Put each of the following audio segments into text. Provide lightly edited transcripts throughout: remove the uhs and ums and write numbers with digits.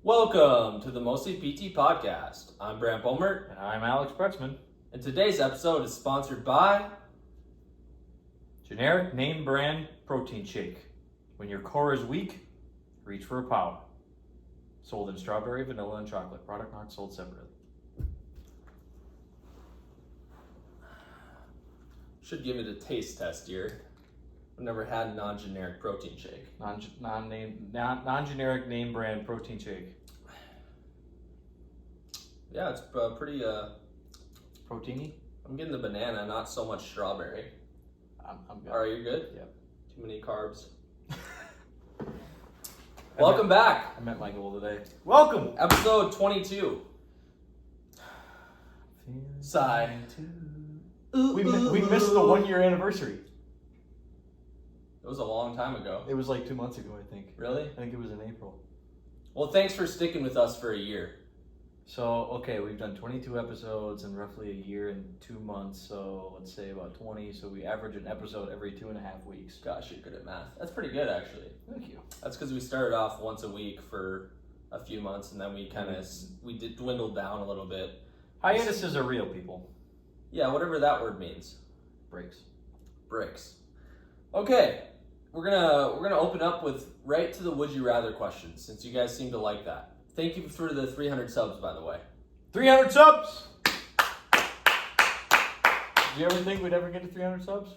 Welcome to the Mostly PT podcast. I'm Brant Bomert. And I'm Alex Bretzman. And today's episode is sponsored by Generic name brand protein shake. When your core is weak, reach for a power. Sold in strawberry, vanilla, and chocolate. Product not sold separately. Should give it a taste test here. I've never had a non-generic protein shake. Non-generic name brand protein shake. Yeah, it's pretty. Proteiny? I'm getting the banana, not so much strawberry. I'm good. All right, you're good? Yep. Too many carbs. Welcome back. I met my goal today. Welcome! Episode 22. Sigh. We missed the 1 year anniversary. It was a long time ago. It was like 2 months ago, I think. Really? I think it was in April. Well, thanks for sticking with us for a year. So, okay, we've done 22 episodes in roughly a year and 2 months, so let's say about 20. So we average an episode every 2.5 weeks. Gosh, you're good at math. That's pretty good, actually. Thank you. That's because we started off once a week for a few months, and then we kind of dwindled down a little bit. Hiatuses are real, people. Yeah, whatever that word means. Breaks. Okay, we're gonna open up with right to the would you rather questions, since you guys seem to like that. Thank you for the 300 subs, by the way. 300 subs! Did you ever think we'd ever get to 300 subs?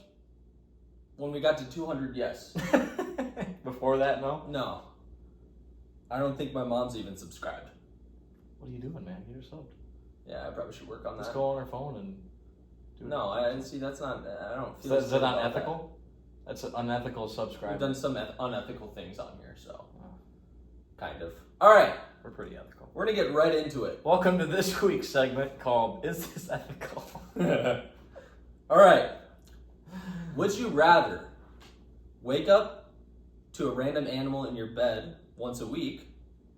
When we got to 200, yes. Before that, no? No. I don't think my mom's even subscribed. What are you doing, man? Get her subbed. Yeah, I probably should work on that. Let's go on her phone and do it. No, I see. That's not. I don't feel. Is that unethical? That's an unethical subscriber. We've done some unethical things on here, so kind of. All right, we're pretty ethical. We're gonna get right into it. Welcome to this week's segment called "Is This Ethical?" All right. Would you rather wake up to a random animal in your bed once a week,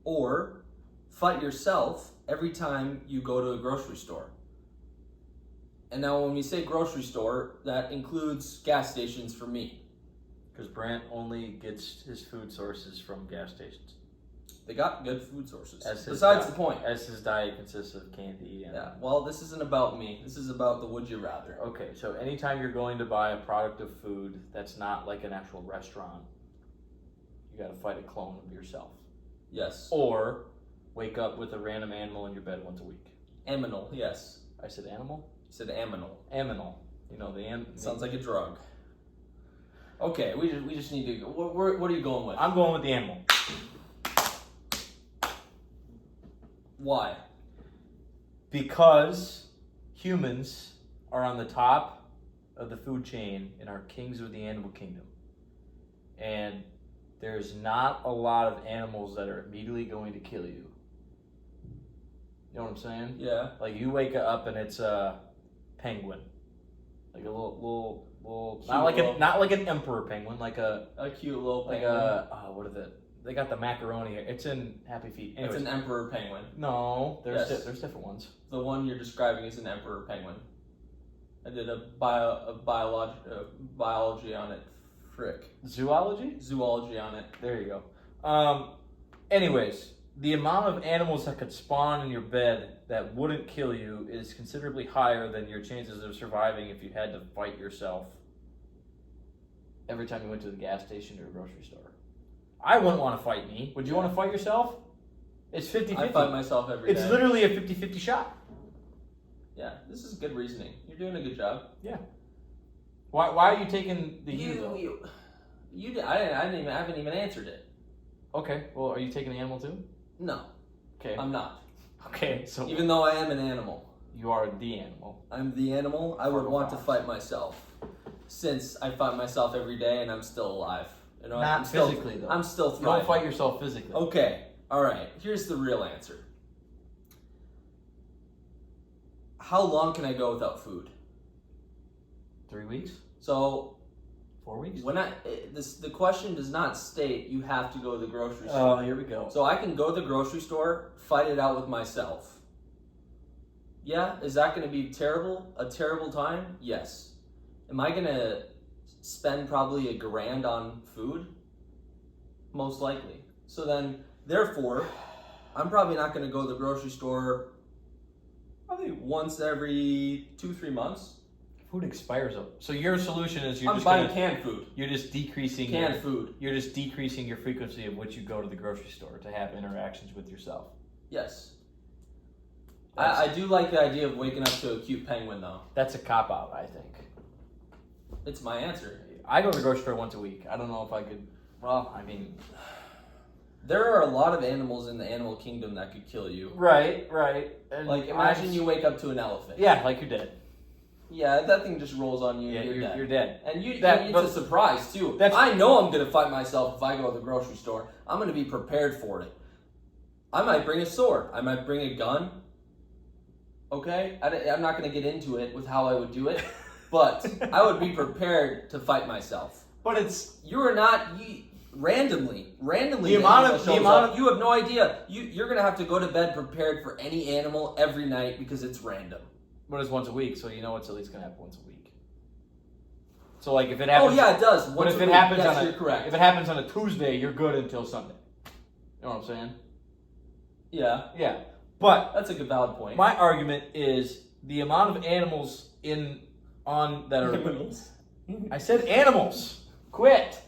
or fight yourself every time you go to a grocery store? And now when we say grocery store, that includes gas stations for me. Because Brant only gets his food sources from gas stations. They got good food sources. Besides the point. As his diet consists of candy. And... Yeah, well, this isn't about me. This is about the would you rather. Okay, so anytime you're going to buy a product of food that's not like an actual restaurant, you got to fight a clone of yourself. Yes. Or wake up with a random animal in your bed once a week. Aminal, yes. I said animal? You said aminal. Aminal. You know, sounds like a drug. Okay, we just need to go. What are you going with? I'm going with the animal. Why? Because humans are on the top of the food chain and are kings of the animal kingdom. And there's not a lot of animals that are immediately going to kill you. You know what I'm saying? Yeah. Like you wake up and it's a penguin, like a little not like an emperor penguin, like a cute little penguin. What is it? They got the macaroni. It's in Happy Feet. Anyways, it's an emperor penguin. No, there's different ones. The one you're describing is an emperor penguin. I did a biology on it. Frick. Zoology on it. There you go. Anyways, the amount of animals that could spawn in your bed that wouldn't kill you is considerably higher than your chances of surviving if you had to fight yourself every time you went to the gas station or a grocery store. I wouldn't want to fight me. Would you want to fight yourself? It's 50-50. I fight myself every day. It's literally a 50-50 shot. Yeah, this is good reasoning. You're doing a good job. Yeah. Why are you taking the I haven't even answered it. Okay, well, are you taking the animal too? No. Okay. I'm not. Okay, so... Even though I am an animal. You are the animal. I'm the animal. I would want to fight myself. Since I fight myself every day and I'm still alive. You know, not physically, though. I'm still thriving. Don't fight yourself physically. Okay. All right. Here's the real answer. How long can I go without food? 3 weeks? So... 4 weeks? The question does not state you have to go to the grocery store. Oh, here we go. So I can go to the grocery store, fight it out with myself. Yeah, is that going to be a terrible time? Yes. Am I going to spend probably $1,000 on food? Most likely. So then, therefore, I'm probably not going to go to the grocery store probably once every 2-3 months. Food expires up. So your solution is I'm buying canned food. You're just decreasing Canned food. You're just decreasing your frequency of which you go to the grocery store to have interactions with yourself. Yes. I do like the idea of waking up to a cute penguin, though. That's a cop-out, I think. It's my answer. I go to the grocery store once a week. I don't know if I could... Well, I mean... There are a lot of animals in the animal kingdom that could kill you. Right. And like, imagine you wake up to an elephant. Yeah, like you're dead. Yeah, that thing just rolls on you. Yeah, and you're dead. dead. And it's a surprise, too. I know I'm going to fight myself if I go to the grocery store. I'm going to be prepared for it. I might bring a sword. I might bring a gun. Okay? I'm not going to get into it with how I would do it. But I would be prepared to fight myself. But it's... You are not... Randomly, the amount of you have no idea. You're going to have to go to bed prepared for any animal every night because it's random. But it's once a week, so you know it's at least going to happen once a week. So, like, if it happens... Oh, yeah, it does. But if it happens you're correct. If it happens on a Tuesday, you're good until Sunday. You know what I'm saying? Yeah. Yeah. But... That's a good valid point. My argument is the amount of animals on that are... Animals. I said animals. Quit.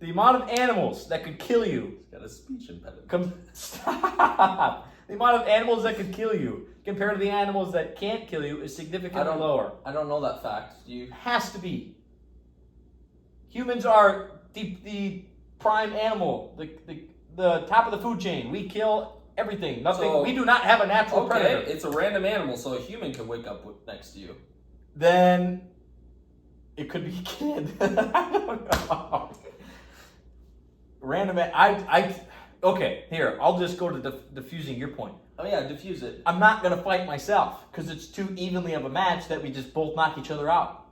The amount of animals that could kill you... He's got a speech impediment. Stop! The amount of animals that could kill you compared to the animals that can't kill you is significantly lower. I don't know that fact. Do you? Has to be. Humans are the prime animal, the top of the food chain. We kill everything. Nothing. So, we do not have a natural predator. It's a random animal, so a human can wake up next to you. Then it could be a kid. I don't know. Random. Okay, here, I'll just go to diffusing your point. Oh yeah, diffuse it. I'm not going to fight myself, because it's too evenly of a match that we just both knock each other out.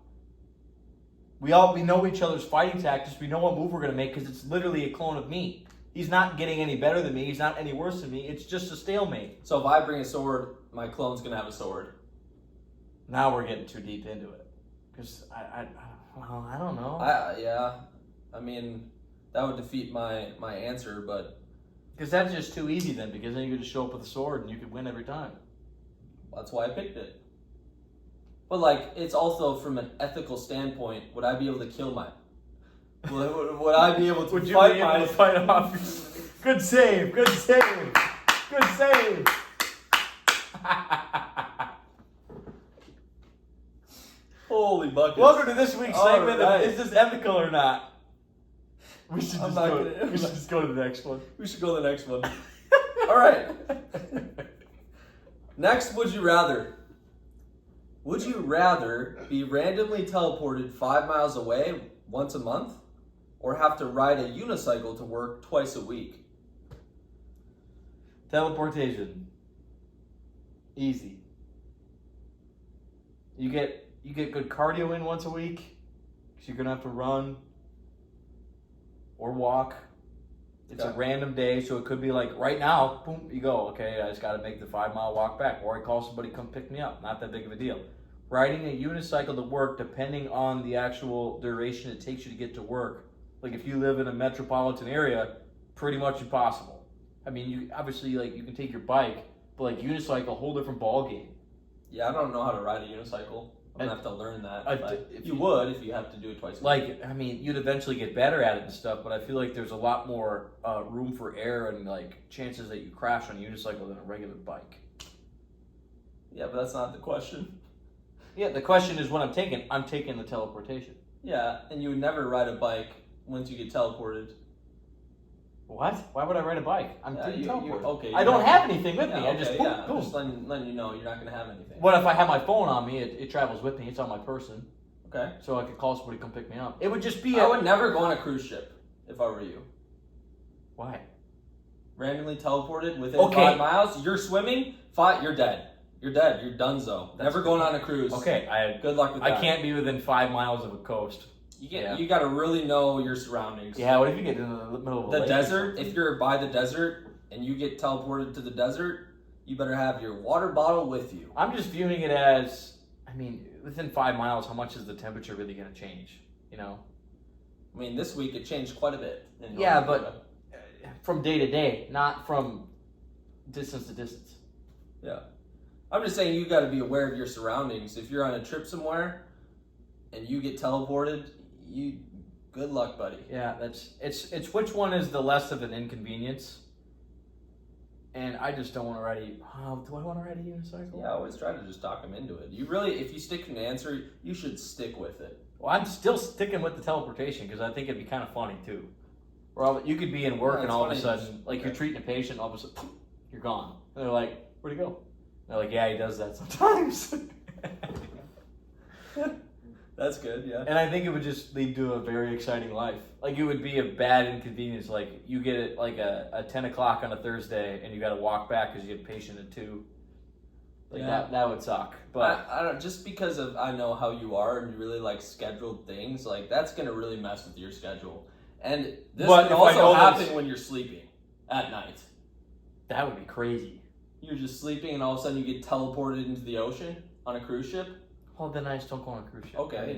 We know each other's fighting tactics, we know what move we're going to make, because it's literally a clone of me. He's not getting any better than me, he's not any worse than me, it's just a stalemate. So if I bring a sword, my clone's going to have a sword. Now we're getting too deep into it. Because, I don't know. Yeah, I mean... That would defeat my answer, but... Because that's just too easy then, because then you could just show up with a sword and you could win every time. That's why I picked it. But, like, it's also from an ethical standpoint, would I be able to kill my... Would I be able to would fight you be able to fight off? Good save! Good save! Good save! Holy buckets. Welcome to this week's segment right. of Is This Ethical or Not? We should just go to the next one. We should go to the next one. All right. Next, would you rather? Would you rather be randomly teleported 5 miles away once a month, or have to ride a unicycle to work twice a week? Teleportation. Easy. You get good cardio in once a week, because you're gonna have to run. Or walk. It's a random day, so it could be like right now, boom, you go. Okay, I just got to make the 5 mile walk back, or I call somebody come pick me up. Not that big of a deal. Riding a unicycle to work, depending on the actual duration it takes you to get to work. Like if you live in a metropolitan area, pretty much impossible. I mean, you obviously like you can take your bike, but like unicycle, whole different ball game. Yeah, I don't know how to ride a unicycle. I'm gonna have to learn that. If you have to do it twice a week. Like, I mean, you'd eventually get better at it and stuff, but I feel like there's a lot more room for error and like chances that you crash on a unicycle than a regular bike. Yeah, but that's not the question. Yeah, the question is what I'm taking the teleportation. Yeah, and you would never ride a bike once you get teleported. What? Why would I ride a bike? I'm teleported. Okay. I don't have anything with me. Okay, I just boom. Just letting you know you're not going to have anything. What if I have my phone on me? It travels with me. It's on my person. Okay. So I could call somebody to come pick me up. It would just be I would never go on a cruise ship if I were you. Why? Randomly teleported within 5 miles. You're swimming. You're dead. You're dead. You're donezo. Never going on a cruise. Okay. Good luck with that. I can't be within 5 miles of a coast. You got to really know your surroundings. Yeah, what if you get in the middle of the desert? If you're by the desert and you get teleported to the desert, you better have your water bottle with you. I'm just viewing it as, I mean, within 5 miles, how much is the temperature really going to change? You know? I mean, this week it changed quite a bit. Yeah, but from day to day, not from distance to distance. Yeah. I'm just saying you got to be aware of your surroundings. If you're on a trip somewhere and you get teleported, good luck, buddy. Yeah, it's which one is the less of an inconvenience? And I just don't want to ride do I want to ride a unicycle? Yeah, I always try to just talk them into it. If you stick to an answer, you should stick with it. Well, I'm still sticking with the teleportation because I think it'd be kind of funny too. Or you could be in work and all of a sudden, like you're treating a patient, all of a sudden, poof, you're gone. And they're like, "Where'd he go?" And they're like, "Yeah, he does that sometimes." That's good, yeah. And I think it would just lead to a very exciting life. Like it would be a bad inconvenience. Like you get it like a 10 o'clock on a Thursday and you got to walk back because you get a patient at 2. Like that would suck. But I don't, just because I know how you are and you really like scheduled things, like that's gonna really mess with your schedule. And this can also happen when you're sleeping at night. That would be crazy. You're just sleeping and all of a sudden you get teleported into the ocean on a cruise ship. Well, then I just don't go on a cruise ship. Okay,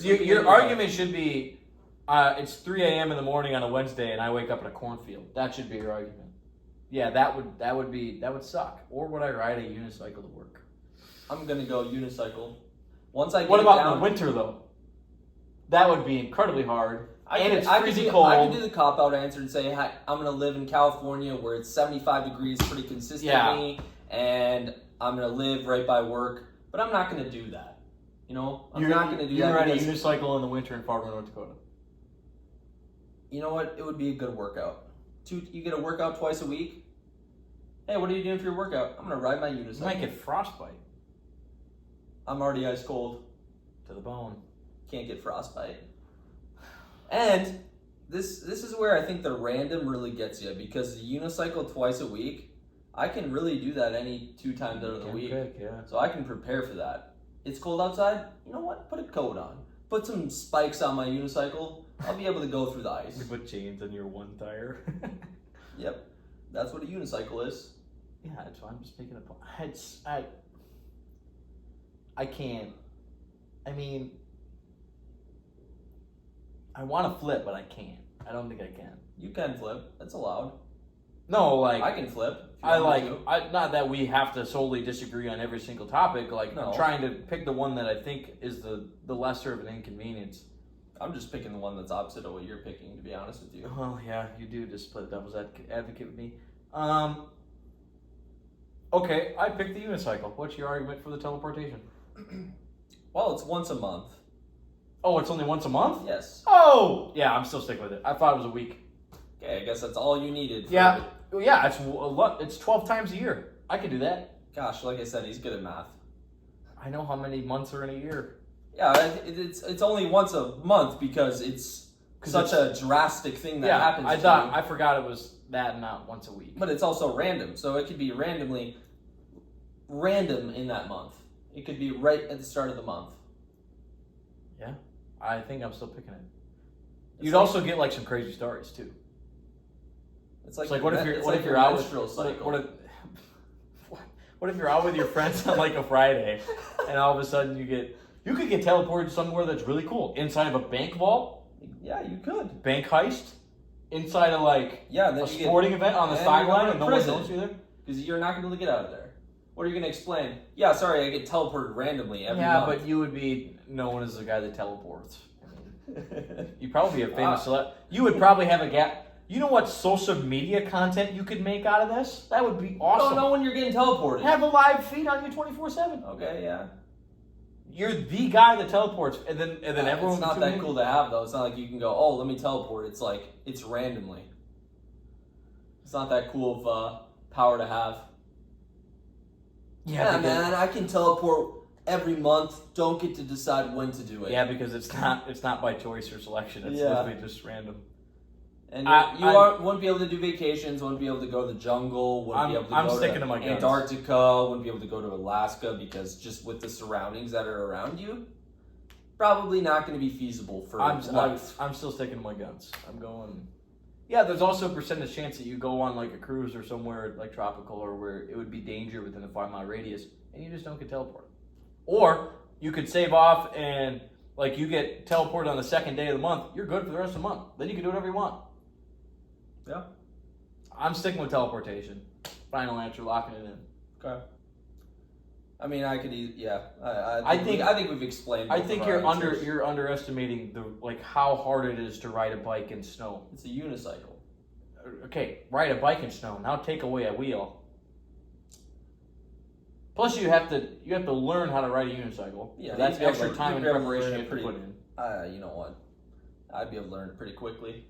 your argument should be, it's 3 a.m. in the morning on a Wednesday and I wake up in a cornfield. That should be your argument. Yeah, that would suck. Or would I ride a unicycle to work? I'm gonna go unicycle. What about in the winter though? That would be incredibly hard. It's freezing cold. I can do the cop out answer and say, "Hi, I'm gonna live in California where it's 75 degrees pretty consistently, and I'm gonna live right by work." But I'm not going to do that. I'm not going to do that. You're riding a unicycle in the winter in Fargo, North Dakota. You know what? It would be a good workout. You get a workout twice a week. Hey, what are you doing for your workout? I'm going to ride my unicycle. You might get frostbite. I'm already ice cold. To the bone. Can't get frostbite. And this is where I think the random really gets you, because the unicycle twice a week, I can really do that any 2 times out of the week. Yeah. So I can prepare for that. It's cold outside. You know what? Put a coat on. Put some spikes on my unicycle. I'll be able to go through the ice. You put chains on your one tire. Yep. That's what a unicycle is. Yeah, that's why I'm just making a point. I can't. I mean, I want to flip, but I can't. I don't think I can. You can flip. That's allowed. No, like I can flip. Not that we have to solely disagree on every single topic. Like no. I'm trying to pick the one that I think is the lesser of an inconvenience. I'm just picking the one that's opposite of what you're picking, to be honest with you. Well, yeah, you do just play devil's advocate with me. Okay, I picked the unicycle. What's your argument for the teleportation? Well, it's once a month. Oh, it's only once a month? Yes. Oh, yeah, I'm still sticking with it. I thought it was a week. Okay, I guess that's all you needed. Yeah, it's a lot. It's 12 times a year. I could do that. Gosh, like I said, he's good at math. I know how many months are in a year. Yeah, it's only once a month because it's such a drastic thing that happens. I forgot it was that, not once a week. But it's also random, so it could be random in that month. It could be right at the start of the month. Yeah, I think I'm still picking it. You'd also get like some crazy stories too. It's like what if you're out with your friends on like a Friday, and all of a sudden you could get teleported somewhere that's really cool, inside of a bank vault. Yeah, you could. Bank heist, inside of like a sporting event on the sideline, and no one knows you there. Because you're not going to get out of there. What are you going to explain? Yeah, sorry, I get teleported randomly every month. Yeah, but you would be known as the guy that teleports. You'd probably be a famous celeb. You would probably have a gap. You know what social media content you could make out of this? That would be awesome. I don't know when you're getting teleported. Have a live feed on you 24/7. Okay, yeah. You're the guy that teleports, and then everyone. It's not that cool to have though. It's not like you can go, oh, let me teleport. It's like it's randomly. It's not that cool of power to have. Yeah, man, I can teleport every month. Don't get to decide when to do it. Yeah, because it's not by choice or selection. It's literally just random. And wouldn't be able to do vacations, wouldn't be able to go to the jungle, wouldn't be able to go to Antarctica, wouldn't be able to go to Alaska because just with the surroundings that are around you, probably not going to be feasible for life. I'm still sticking to my guns. I'm going... Yeah, there's also a percentage chance that you go on like a cruise or somewhere like tropical or where it would be danger within a 5-mile radius and you just don't get teleported. Or you could save off and like you get teleported on the second day of the month, you're good for the rest of the month. Then you can do whatever you want. Yeah. I'm sticking with teleportation. Final answer, locking it in. Okay. I mean, I could, I I think we've explained. I both think of our answers. you're underestimating how hard it is to ride a bike in snow. It's a unicycle. Okay, ride a bike in snow. Now take away a wheel. Plus, you have to learn how to ride a unicycle. Yeah, So that's you'd be extra able to- time you'd and be able to preparation learn you it have to put in. You know what? I'd be able to learn it pretty quickly.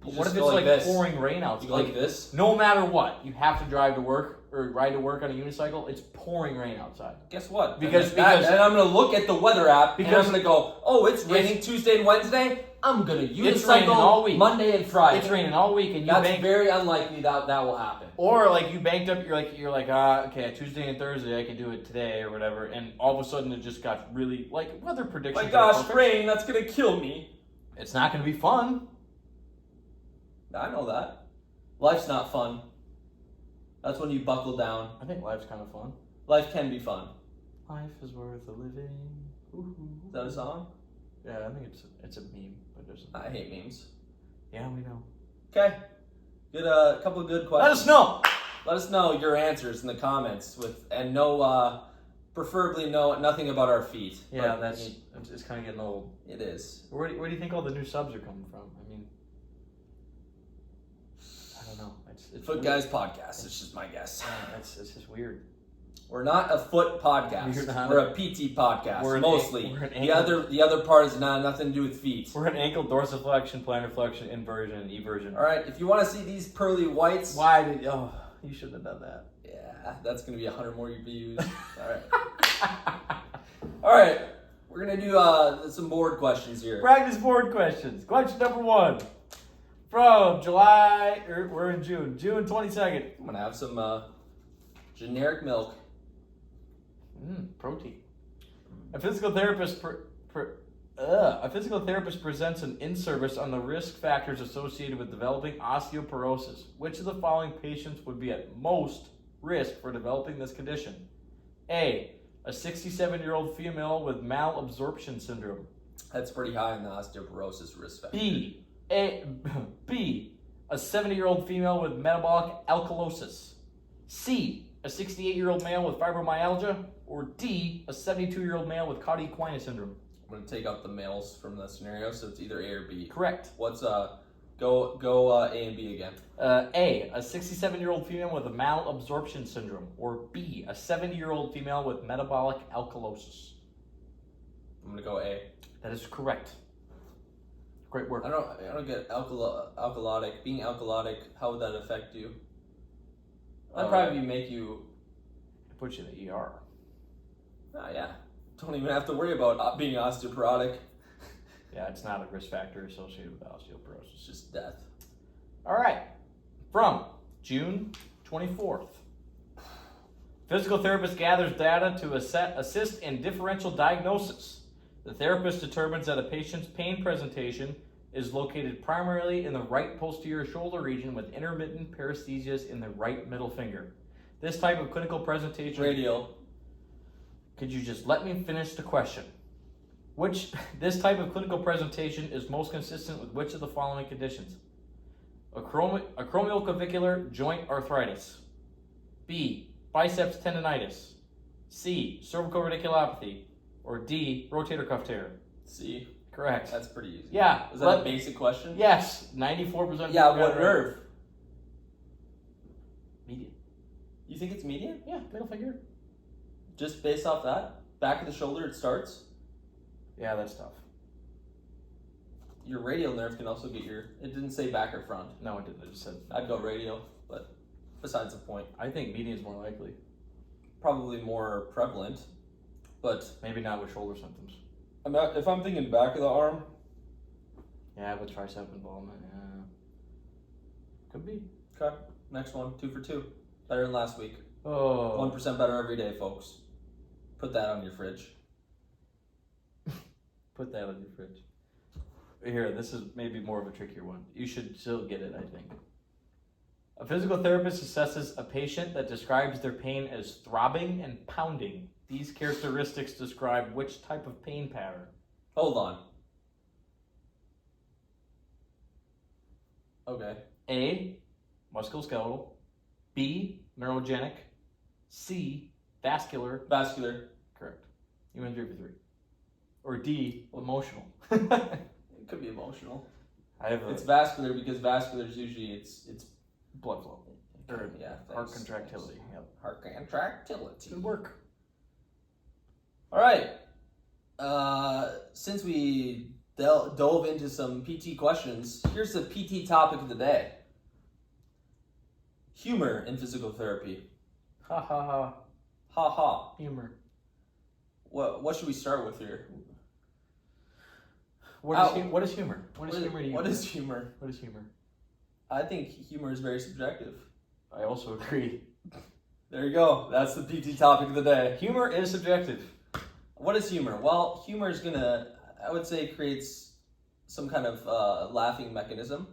But You what just if go it's like like this. pouring rain out? You go like this. No matter what, you have to drive to work or ride to work on a unicycle. It's pouring rain outside. Guess what? Because and I'm gonna look at the weather app and I'm Because- gonna go, oh, it's raining Tuesday and Wednesday. I'm gonna It's raining all unicycle week. Monday and Friday. It's raining all week, and you That's bank, very unlikely that will happen. or like you banked up. You're like okay, Tuesday and Thursday I can do it today or whatever, and all of a sudden it just got really like weather predictions. My are gosh, perfect. rain! That's gonna kill me. It's not going to be fun. I know that. Life's not fun. That's when you buckle down. I think life's kind of fun. Life can be fun. Life is worth a living. Ooh. Is that a song? Yeah, I think it's a meme, but there's. I hate memes. Yeah, we know. Okay. Good. Couple of good Let questions. us know. Let us know your answers in the comments preferably nothing about our feet. Yeah, But it's kind of getting old. it is. Where do you think all the new subs are coming from? I mean, I don't know. It's Foot weird. Guys podcast. It's just my guess. Yeah, it's just weird. We're not a foot podcast. You're not We're a PT podcast. we're an mostly. we're an The other part is nothing to do with feet. We're an ankle dorsiflexion, plantar flexion, inversion, and eversion. All right. If you want to see these pearly whites, Why did you shouldn't have done that. yeah, that's gonna be 100 more views. All right. All right. We're gonna do some board questions here. Practice board questions. Question number 1. From July, we're in June 22nd. I'm gonna have some generic milk. Protein. A physical therapist presents an in-service on the risk factors associated with developing osteoporosis. Which of the following patients would be at most risk for developing this condition? A 67-year-old female with malabsorption syndrome. That's pretty high in the osteoporosis risk factor. B a 70-year-old female with metabolic alkalosis. C, a 68-year-old male with fibromyalgia. Or D, a 72-year-old male with Caudy Equina syndrome. I'm gonna take out the males from the scenario, so it's either A or B. Correct. What's go A and B again? A 67-year-old female with a malabsorption syndrome. Or B, a 70-year-old female with metabolic alkalosis. I'm gonna go A. That is correct. Great work. I don't get alkalotic. Being alkalotic, how would that affect you? That'd probably make you. Put you in the ER. Yeah. Don't even have to worry about being osteoporotic. Yeah, it's not a risk factor associated with osteoporosis. It's just death. All right. From June 24th. Physical therapist gathers data to assist in differential diagnosis. The therapist determines that a patient's pain presentation is located primarily in the right posterior shoulder region with intermittent paresthesias in the right middle finger. This type of clinical presentation... Radial. Could you just let me finish the question? This type of clinical presentation is most consistent with which of the following conditions? Acromioclavicular joint arthritis. B, biceps tendonitis. C, cervical radiculopathy. Or D, rotator cuff tear. C. Correct. That's pretty easy. Yeah. Is that a basic question? Yes. 94%. Yeah, what nerve? Median. You think it's median? Yeah, middle finger. Just based off that? Back of the shoulder it starts? Yeah, that's tough. Your radial nerve can also get it didn't say back or front. No, it didn't. It just said... I'd go radial, but besides the point. I think median is more likely. Probably more prevalent, but... Maybe not with shoulder symptoms. If I'm thinking back of the arm... Yeah, with tricep involvement, yeah. Could be. Okay, next one, 2 for 2. Better than last week. Oh. 1% better every day, folks. Put that on your fridge. Put that on your fridge. Here, this is maybe more of a trickier one. You should still get it, I think. A physical therapist assesses a patient that describes their pain as throbbing and pounding. These characteristics describe which type of pain pattern? Hold on. Okay. A, musculoskeletal, B, neurogenic, C, vascular. Vascular. Correct. You went 3 for 3. Or D, emotional. It could be emotional. It's vascular because vascular is usually it's blood flow. Or heart contractility. Yep. Heart contractility. Good work. All right. Since we dove into some PT questions, here's the PT topic of the day. Humor in physical therapy. Ha ha ha. Ha ha. Humor. What should we start with here? What is humor? What is humor to you? What is humor? What is humor? I think humor is very subjective. I also agree. There you go. That's the PT topic of the day. Humor is subjective. What is humor? Well, humor is I would say, creates some kind of laughing mechanism.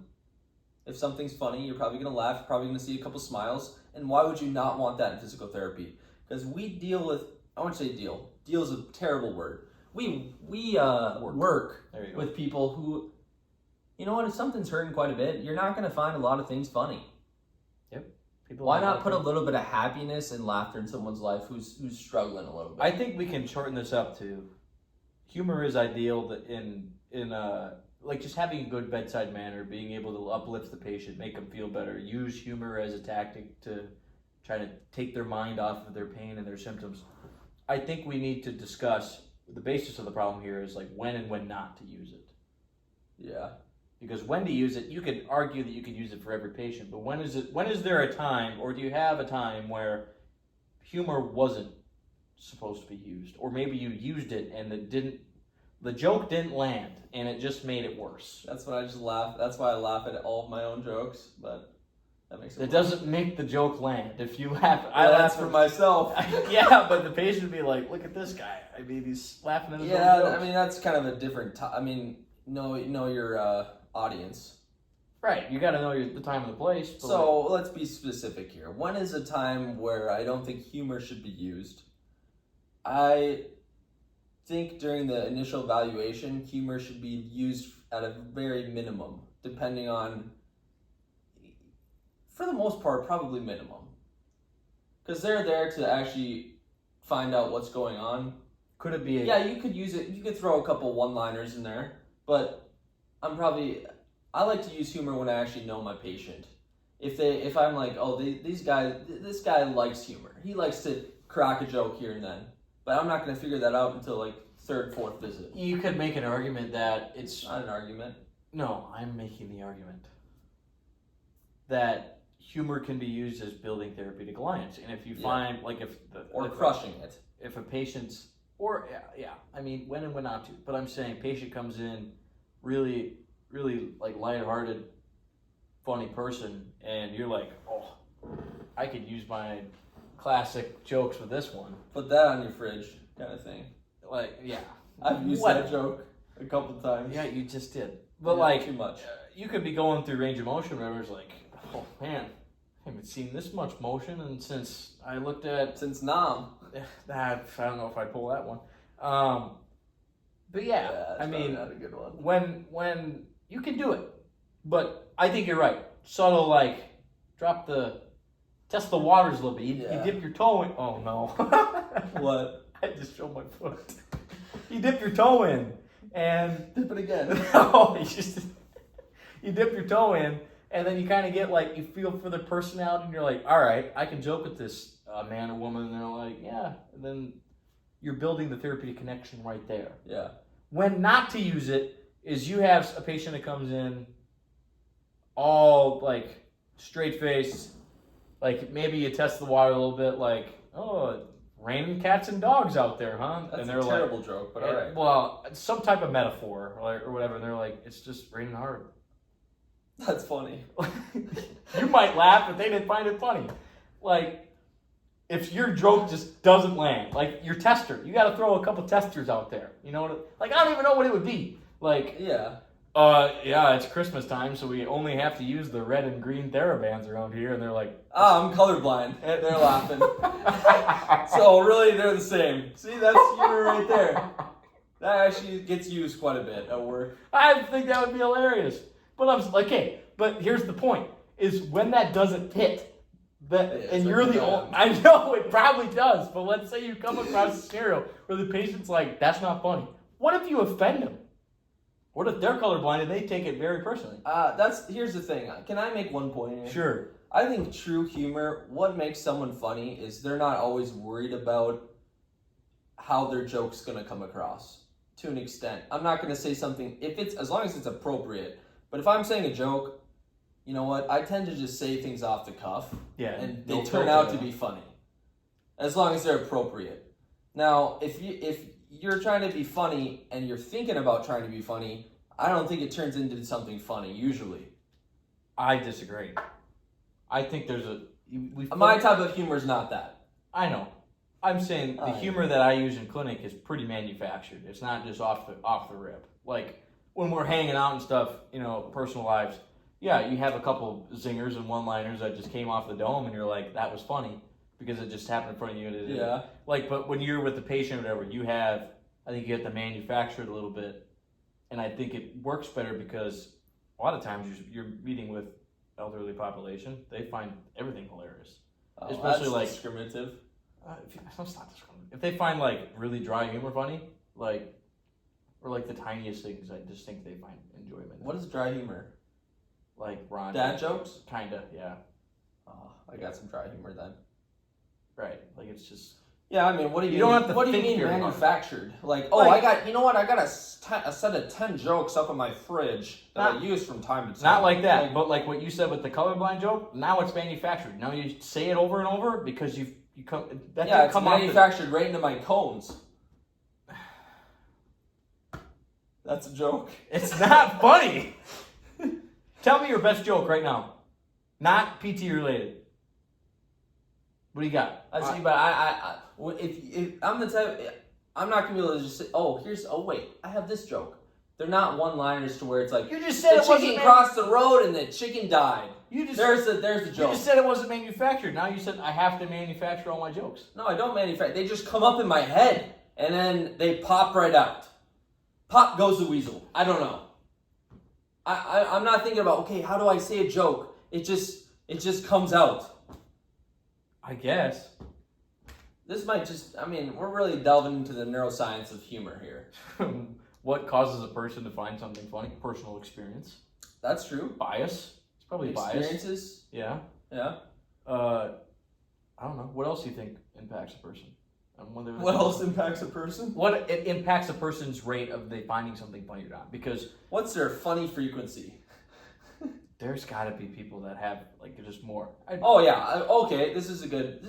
If something's funny, you're probably going to laugh, probably going to see a couple smiles. And why would you not want that in physical therapy? Because we deal with, I wouldn't say deal is a terrible word. We work with people who, you know what, if something's hurting quite a bit, you're not going to find a lot of things funny. Yep. Why not put a little bit of happiness and laughter in someone's life who's struggling a little bit? I think we can shorten this up to humor is ideal in like just having a good bedside manner, being able to uplift the patient, make them feel better, use humor as a tactic to try to take their mind off of their pain and their symptoms. I think we need to discuss the basis of the problem here is like when and when not to use it. Yeah. Because when to use it, you could argue that you could use it for every patient, but when is there a time, or do you have a time where humor wasn't supposed to be used? Or maybe you used it and the joke didn't land and it just made it worse. That's why I laugh at all of my own jokes, but that makes it It worse. Doesn't make the joke land. If you laugh, I laugh for myself. Yeah, but the patient would be like, look at this guy. I mean, he's laughing at his own jokes. I mean, that's kind of a different know your audience. Right, you got to know the time and the place. So let's be specific here. When is a time where I don't think humor should be used? I think during the initial evaluation, humor should be used at a very minimum, depending on, for the most part, probably minimum. Because they're there to actually find out what's going on. Could it be Yeah, you could use it. You could throw a couple one-liners in there, but I like to use humor when I actually know my patient. If I'm like, oh, this guy likes humor. He likes to crack a joke here and then. But I'm not going to figure that out until like third, fourth visit. You could make an argument that it's not an argument. No, I'm making the argument that humor can be used as building therapeutic alliance. And if you find, like, crushing it. If a patient's, I mean, when and when not to. But I'm saying patient comes in really, really, like, lighthearted, funny person, and you're like, oh, I could use my classic jokes with this one. Put that on your fridge, kind of thing. Like, yeah. I've used that joke a couple times. Yeah, you just did. But too much. You could be going through range of motion where it's like, oh man, I haven't seen this much motion, and since I looked at Nam, I don't know if I'd pull that one. But I mean, not a good one. When you can do it, but I think you're right. Subtle, like test the waters a little bit. You dip your toe in. Oh no! What? I just showed my foot. You dip your toe in and dip it again. No, you dip your toe in, and then you kind of get like, you feel for the personality, and you're like, all right, I can joke with this man or woman, and they're like, yeah. And then you're building the therapeutic connection right there. Yeah. When not to use it is you have a patient that comes in all like straight face, like maybe you test the water a little bit, like, oh, raining cats and dogs out there, huh? That's and they're a terrible joke, but all right. Well, some type of metaphor or whatever, and they're like, it's just raining hard. That's funny. You might laugh, but they didn't find it funny. Like, if your joke just doesn't land, like your tester, you got to throw a couple testers out there. You know, like, I don't even know what it would be. Like, it's Christmas time, so we only have to use the red and green TheraBands around here, and they're like, I'm colorblind. And they're laughing. So really, they're the same. See, that's humor right there. That actually gets used quite a bit at work. I think that would be hilarious. But I'm okay. But here's the point: is when that doesn't hit. And so you're the only. I know it probably does, but let's say you come across a scenario where the patient's like, "That's not funny." What if you offend them? What if they're colorblind and they take it very personally? Here's the thing. Can I make one point here? Sure. I think true humor, what makes someone funny is they're not always worried about how their joke's going to come across, to an extent. I'm not going to say something, as long as it's appropriate. But if I'm saying a joke, you know what? I tend to just say things off the cuff. Yeah. And they turn out to be funny. As long as they're appropriate. Now, if you're trying to be funny and you're thinking about trying to be funny, I don't think it turns into something funny, usually. I disagree. I think there's my type of humor is not that. I know. I'm saying the humor that I use in clinic is pretty manufactured. It's not just off the rip. Like when we're hanging out and stuff, personal lives. Yeah, you have a couple zingers and one-liners that just came off the dome, and you're like, that was funny because it just happened in front of you. Yeah. But when you're with the patient or whatever, I think you have to manufacture it a little bit, and I think it works better because a lot of times you're meeting with elderly population, they find everything hilarious. Especially that's discriminative. That's not discriminative. If they find really dry humor funny, or the tiniest things, I just think they find enjoyment. What is dry humor? Like Ron. Dad jokes? Kinda, yeah. Oh, I got some dry humor then. Right, it's just. Yeah, I mean, what do you mean? Don't have to what do you think mean very manufactured? I got a set of 10 jokes up in my fridge that I use from time to time. Not like that, but like what you said with the colorblind joke, now it's manufactured. Now you say it over and over because you come. It's manufactured right into my cones. That's a joke. It's not funny. Tell me your best joke right now. Not PT related. What do you got? I see, but if I'm the type, I'm not gonna be able to just say, wait, I have this joke. They're not one-liners to where it's like you just said the chicken crossed the road and the chicken died. There's the joke. You just said it wasn't manufactured. Now you said I have to manufacture all my jokes. No, I don't manufacture. They just come up in my head and then they pop right out. Pop goes the weasel. I don't know. I'm not thinking about how do I say a joke? It just comes out. I guess. This might we're really delving into the neuroscience of humor here. What causes a person to find something funny? Personal experience. That's true. Bias. It's probably experiences. Bias. Yeah. Yeah. I don't know. What else do you think impacts a person? What else impacts a person? What it impacts a person's rate of they finding something funny or not? Because what's their funny frequency? There's got to be people that have just more. Okay. This is a good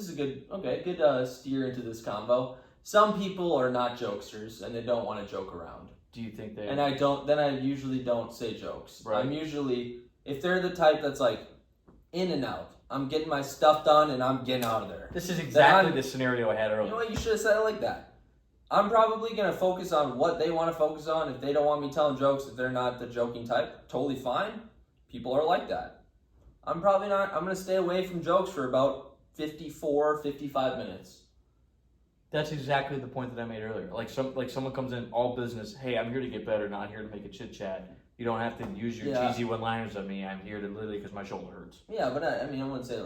steer into this convo. Some people are not jokesters and they don't want to joke around. Do you think they? And I don't. Then I usually don't say jokes. Right. I'm usually, if they're the type that's in and out. I'm getting my stuff done and I'm getting out of there. This is exactly the scenario I had earlier. You know what? You should have said it like that. I'm probably going to focus on what they want to focus on. If they don't want me telling jokes, if they're not the joking type, totally fine. People are like that. I'm probably not. I'm going to stay away from jokes for about 54, 55 minutes. That's exactly the point that I made earlier. Someone comes in all business. Hey, I'm here to get better, not here to make a chit chat. You don't have to use your cheesy one-liners on me. I'm here to literally because my shoulder hurts. Yeah, but I wouldn't say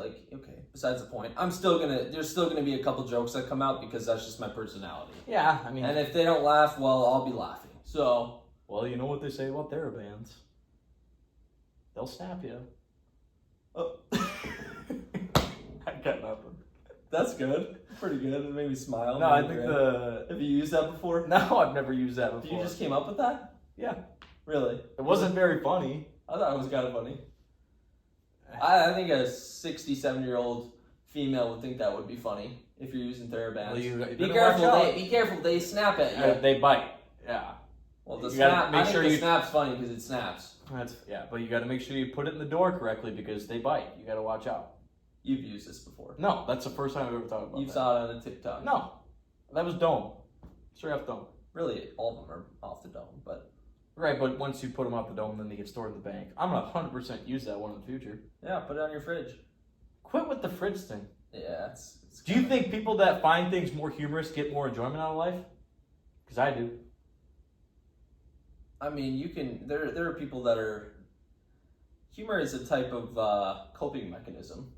besides the point. There's still gonna be a couple jokes that come out because that's just my personality. Yeah, and if they don't laugh, well, I'll be laughing. So. Well, you know what they say about therabands. They'll snap you. Oh. I got nothing. That's good. Pretty good. It made me smile. No, I think Have you used that before? No, I've never used that before. You just came up with that? Yeah. Really? It wasn't very funny. I thought it was kind of funny. I think a 67-year-old female would think that would be funny if you're using therabands. Well, be careful. Be careful. They snap at you. They bite. Yeah. Well, the snap. I think the snap's funny because it snaps. But you got to make sure you put it in the door correctly because they bite. You got to watch out. You've used this before. No, that's the first time I've ever thought about it. You saw it on a TikTok. No, that was dome. Straight off dome. Really, all of them are off the dome, but. Right, but once you put them off the dome, then they get stored in the bank. I'm gonna 100% use that one in the future. Yeah, put it on your fridge. Quit with the fridge thing. Yeah, Do you think people that find things more humorous get more enjoyment out of life? Because I do. I mean, you can. There are people that are humor is a type of coping mechanism.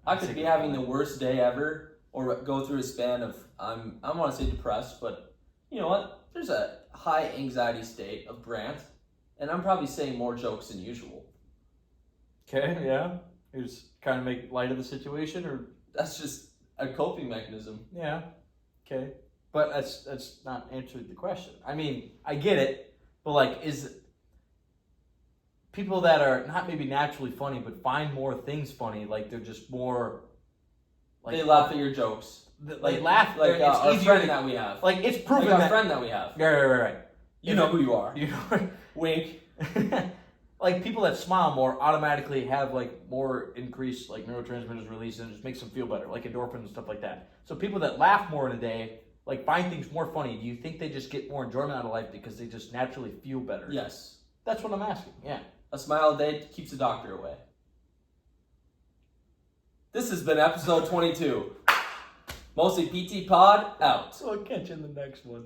I could be having the worst day ever, or go through a span of I don't want to say depressed, but you know what? There's a high anxiety state of Brant, and I'm probably saying more jokes than usual. Okay, yeah. You just kind of make light of the situation, or That's just a coping mechanism. yeah, okay. But that's not answering the question. I mean, I get it, but like, is people that are not maybe naturally funny, but find more things funny, like they're just more. Like, They laugh at your jokes. They laugh. Like it's our easier friend to, that we have. like it's proven Like our that. friend that we have. Right. You know who you are. You know, Wink. like people that smile more automatically have like more increased like neurotransmitters released, and it just makes them feel better, like endorphins and stuff like that. So people that laugh more in a day, like find things more funny. Do you think they just get more enjoyment out of life because they just naturally feel better? Yes. That's what I'm asking. Yeah. A smile a day keeps the doctor away. This has been episode 22. Mostly PT Pod out. So I'll catch you in the next one.